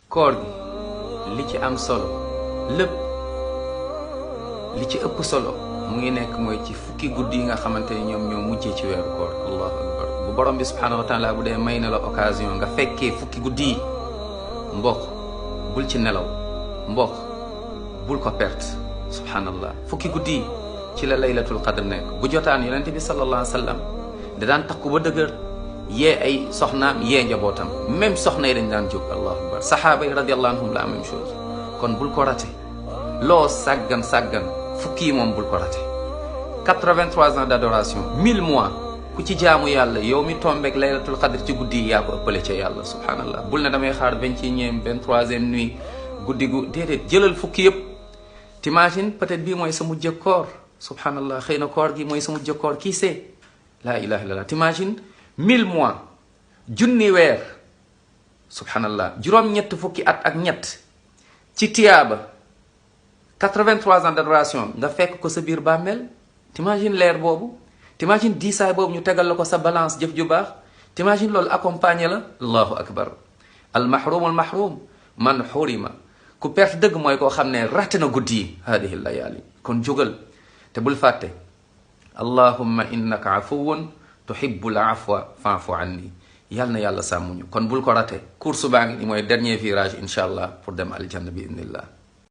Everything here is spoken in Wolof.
koor gi li ci am solo lépp li ci ëpp solo mu ngi nekk mooy ci fukki guddi yi nga xamante ne ñoom ñoo mujjee ci weeru koor. allahu akbar. bu borom bi subhanahu wa taala bu dee may na la occasion nga fekkee fukki guddi yi mbokk bul ci nelaw, mbokk bul ko perte. subhanallah, fukki guddi yi ci la laylatul qadr nekk. bu jotaan yonente bi sallallahu alayhi wa sallam da daan takku ba dëgër yee ay soxnaam yee njabootam, même soxna yi dañ daan jóg. allahu akbar. saxaaba yi radiyallahu anhum la même chose. kon bul ko rate, loo sàggan fukki yi moom bul ko rate. 83 ans d'adoration, 1000 mois ku ci jaamu yàlla yow mi tombeek laylatul qadr ci guddi yi yaa ko ëppale ca yàlla. subhanallah, bul ne damay xaar 21e 23e nuit guddi gu déedéet, jëlal fukki yëpp. t'imagines peut-être bii mooy sa mujj koor. subhanallah, xëy na koor gi mooy sa mujj koor, qui sait. la ilaha illallah. t'imagines 1000 mois, junni weer, subhanallah, juróom-ñett fukki at ak ñett ci tiyaaba, 83 ans d'adoration nga fekk ko sa biir bàmmeel. t'imagines leer boobu, t'imagines diisaay boobu ñu tegal la ko sa balance jëf ju baax. t'imagines loolu accompagné la. allahu akbar. al mahrum man xurima. ku perte dëgg mooy koo xam ne ratte na guddi yi hadihi layali. kon jógal te bul fàtte allahumma innaka afuwun tuhibbul afwa fa'fu anni. yàlla na yàlla sàmmuñu. kon bul ko rate. course baa ngi ni mooy dernier virage incha allah pour dem aljanna bi idnillah.